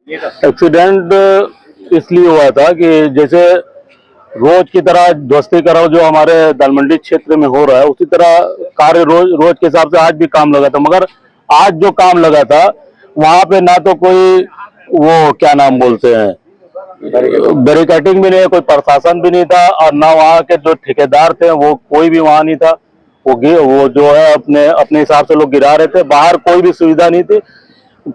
Accident इसलिए हुआ था कि जैसे रोज की तरह ध्वस्ती कराओ जो हमारे दालमंडी क्षेत्र में हो रहा है, उसी तरह कार्य रोज रोज के हिसाब से आज भी काम लगा था। मगर आज जो काम लगा था वहां पे ना तो कोई वो क्या नाम बोलते हैं बैरिकेडिंग भी नहीं है, कोई प्रशासन भी नहीं था, और ना वहाँ के जो ठेकेदार थे वो कोई भी वहां नहीं था। वो जो है अपने अपने हिसाब से लोग गिरा रहे थे, बाहर कोई भी सुविधा नहीं थी।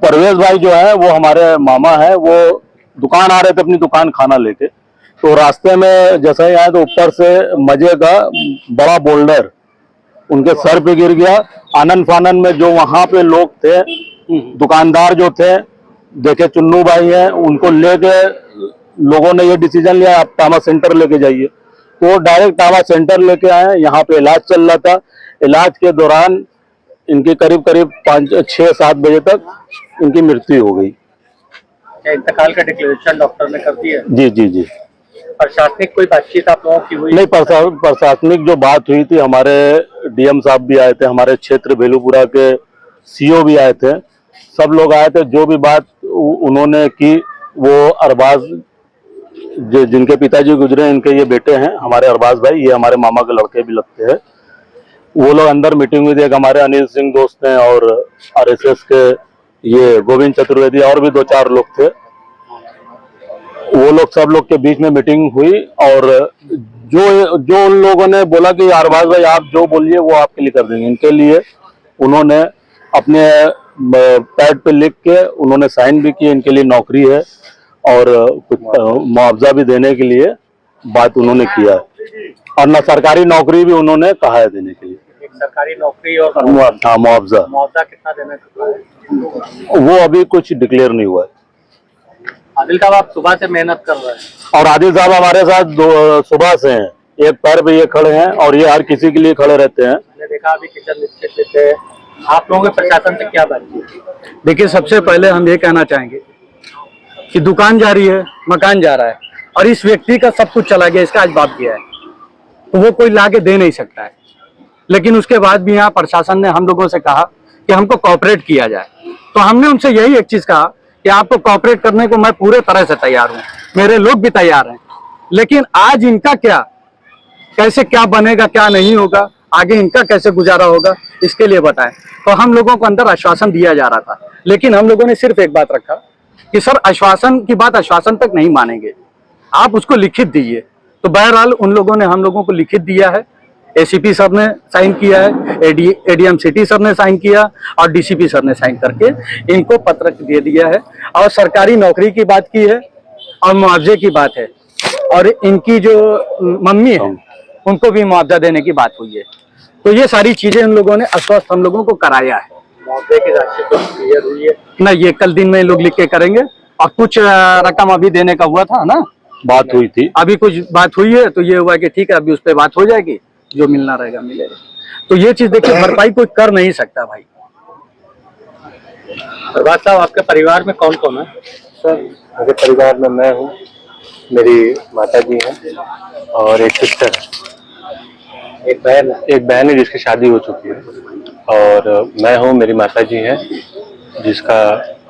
परवेज भाई जो है वो हमारे मामा है, वो दुकान आ रहे थे अपनी दुकान खाना लेके, तो रास्ते में जैसा ही आए तो ऊपर से मजे का बड़ा बोल्डर उनके सर पे गिर गया। आनंद फानन में जो वहां पे लोग थे, दुकानदार जो थे, देखे चुन्नू भाई हैं, उनको लेके लोगों ने ये डिसीजन लिया आप टामा सेंटर लेके जाइए, तो डायरेक्ट टामा सेंटर लेके आए। यहाँ पे इलाज चल रहा था। इलाज के दौरान इनकी करीब करीब 5-6-7 बजे तक इनकी मृत्यु हो गई। क्या इंतकाल का डिक्लेरेशन डॉक्टर ने कर दिया? जी जी जी। प्रशासनिक कोई बातचीत आप लोगों की हुई? नहीं, प्रशासनिक जो बात हुई थी, हमारे डीएम साहब भी आए थे, हमारे क्षेत्र भेलूपुरा के सीओ भी आए थे, सब लोग आए थे। जो भी बात उन्होंने की वो अरबाज जिनके पिताजी गुजरे, इनके ये बेटे हैं हमारे अरबाज भाई, ये हमारे मामा के लड़के भी लगते हैं। वो लोग अंदर मीटिंग हुई थी, एक हमारे अनिल सिंह दोस्त हैं और आरएसएस के ये गोविंद चतुर्वेदी और भी 2-4 लोग थे। वो लोग सब लोग के बीच में मीटिंग हुई और जो उन लोगों ने बोला कि अरबाज भाई आप जो बोलिए वो आपके लिए कर देंगे, इनके लिए उन्होंने अपने पैड पे लिख के उन्होंने साइन भी किए, इनके लिए नौकरी है और कुछ मुआवजा भी देने के लिए बात उन्होंने किया है, और ना सरकारी नौकरी भी उन्होंने कहा है देने के लिए। एक सरकारी नौकरी और मुआवजा कितना देना है वो अभी कुछ डिक्लेयर नहीं हुआ है। आदिल साहब आप सुबह से मेहनत कर रहे हैं और आदिल साहब हमारे साथ सुबह से हैं, एक पैर पे ये खड़े हैं और ये हर किसी के लिए खड़े रहते हैं। मैंने देखा अभी किचन निश्चित थे। आप लोगों के प्रशासन से क्या बातचीत? देखिए, सबसे पहले हम ये कहना चाहेंगे कि दुकान जा रही है, मकान जा रहा है, और इस व्यक्ति का सब कुछ चला गया, इसका आज बाप गया है, तो वो कोई ला के दे नहीं सकता है। लेकिन उसके बाद भी यहाँ प्रशासन ने हम लोगों से कहा कि हमको कॉपरेट किया जाए, तो हमने उनसे यही एक चीज कहा कि आपको कॉपरेट करने को मैं पूरे तरह से तैयार हूँ, मेरे लोग भी तैयार हैं, लेकिन आज इनका क्या, कैसे क्या बनेगा, क्या नहीं होगा, आगे इनका कैसे गुजारा होगा, इसके लिए बताएं। तो हम लोगों को अंदर आश्वासन दिया जा रहा था, लेकिन हम लोगों ने सिर्फ एक बात रखा कि सर आश्वासन की बात आश्वासन तक नहीं मानेंगे, आप उसको लिखित दीजिए। तो बहरहाल उन लोगों ने हम लोगों को लिखित दिया है, एसीपी सर ने साइन किया है, एडीएम सिटी सर ने साइन किया और डीसीपी सर ने साइन करके इनको पत्र दे दिया है, और सरकारी नौकरी की बात की है और मुआवजे की बात है, और इनकी जो मम्मी है उनको भी मुआवजा देने की बात हुई है। तो ये सारी चीजें उन लोगों ने आश्वस्त हम लोगों को कराया है। मुआवजे की राशि तो क्लियर हुई है ना, ये कल दिन में लोग लिख के करेंगे, और कुछ रकम अभी देने का हुआ था ना, बात हुई थी, अभी कुछ बात हुई है, तो ये हुआ कि ठीक है अभी उस पर बात हो जाएगी, जो मिलना रहेगा मिलेगा। तो ये चीज देखिए, भरपाई कोई कर नहीं सकता भाई। प्रभात साहब आपके परिवार में कौन कौन है? सर मेरे परिवार में मैं हूँ, मेरी माता जी हैं और एक सिस्टर है, एक बहन है जिसकी शादी हो चुकी है, और मैं हूँ, मेरी माता जी हैं जिसका,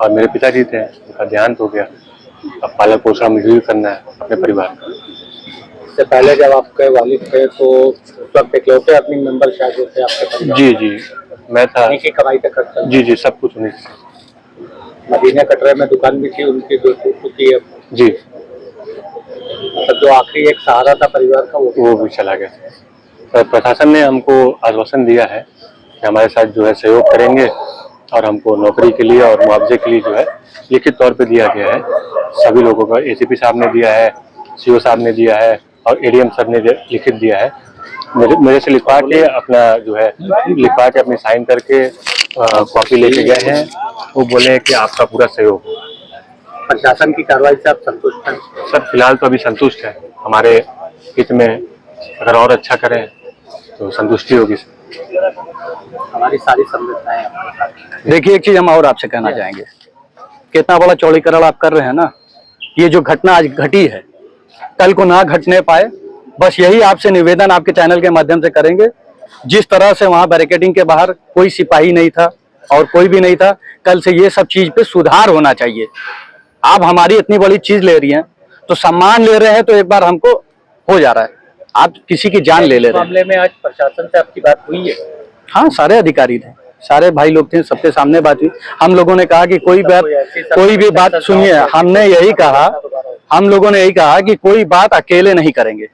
और मेरे पिताजी थे उनका देहांत हो गया। अब पालन पोषण मुझे करना है अपने परिवार का। इससे पहले जब आपके वालिद थे तो उस वक्त इकलौते आदमी मेंबर शायद होते आपके परिवार? जी मैं था। उन्हीं की कमाई तक करता? जी सब कुछ उन्हीं से। मदीना कटरे में दुकान भी थी उनकी, जो टूट चुकी है जी, तो जो आखिरी एक सहारा था परिवार का वो भी चला गया। तो प्रशासन ने हमको आश्वासन दिया है कि हमारे साथ जो है सहयोग करेंगे, और हमको नौकरी के लिए और मुआवजे के लिए जो है लिखित तौर पे दिया गया है सभी लोगों का। एसीपी साहब ने दिया है, सीओ साहब ने दिया है और एडीएम सर ने लिखित दिया है। मेरे से लिखवा के अपना जो है लिखवा के अपनी साइन करके कॉपी लेके गए हैं। वो बोले कि आपका पूरा सहयोग। प्रशासन की कार्रवाई से आप संतुष्ट हैं? सर फिलहाल तो अभी संतुष्ट है, हमारे हित में अगर और अच्छा करें तो संतुष्टि होगी। हमारी सारी संवेदनाएं। देखिए, एक चीज हम और आपसे कहना चाहेंगे, कितना बड़ा चौड़ीकरण आप कर रहे हैं ना, ये जो घटना आज घटी है कल को ना घटने पाए, बस यही आपसे निवेदन आपके चैनल के माध्यम से करेंगे। जिस तरह से वहां बैरिकेडिंग के बाहर कोई सिपाही नहीं था और कोई भी नहीं था, कल से ये सब चीज पे सुधार होना चाहिए। आप हमारी इतनी बड़ी चीज ले रही हैं, तो सम्मान ले रहे हैं, तो एक बार हमको हो जा रहा है, आप किसी की जान ले इस रहे हैं। मामले में आज प्रशासन से आपकी बात हुई है? हाँ, सारे अधिकारी थे, सारे भाई लोग थे, सबके सामने बात हुई। हम लोगों ने कहा कि कोई भी बात सुनिए, हमने यही कहा, हम लोगों ने यही कहा कि कोई बात अकेले नहीं करेंगे।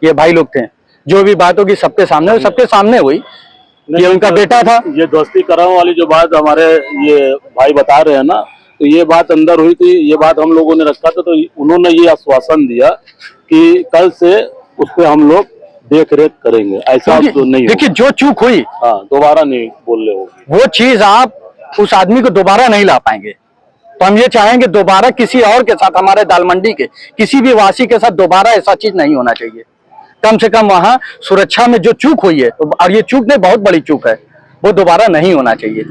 ये भाई लोग थे, जो भी बात होगी सबके सामने हुई। ये उनका बेटा था। ये दोस्ती कराओ वाली जो बात हमारे ये भाई बता रहे हैं ना, तो ये बात अंदर हुई थी, ये बात हम लोगों ने रखा था, तो उन्होंने ये आश्वासन दिया कि कल से उस पर हम लोग देख रेख करेंगे, ऐसा तो नहीं। देखिए, जो चूक हुई, हाँ, दोबारा नहीं बोल रहे हो, वो चीज आप उस आदमी को दोबारा नहीं ला पाएंगे। तो हम ये चाहेंगे दोबारा किसी और के साथ, हमारे दाल मंडी के किसी भी वासी के साथ दोबारा ऐसा चीज नहीं होना चाहिए। कम से कम वहां सुरक्षा में जो चूक हुई है, और ये चूक नहीं, बहुत बड़ी चूक है, वो दोबारा नहीं होना चाहिए।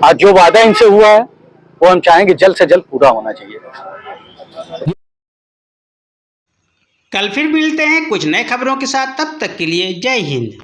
आज जो वादा इनसे हुआ है वो हम चाहेंगे जल्द से जल्द पूरा होना चाहिए। कल फिर मिलते हैं कुछ नए खबरों के साथ, तब तक के लिए जय हिंद।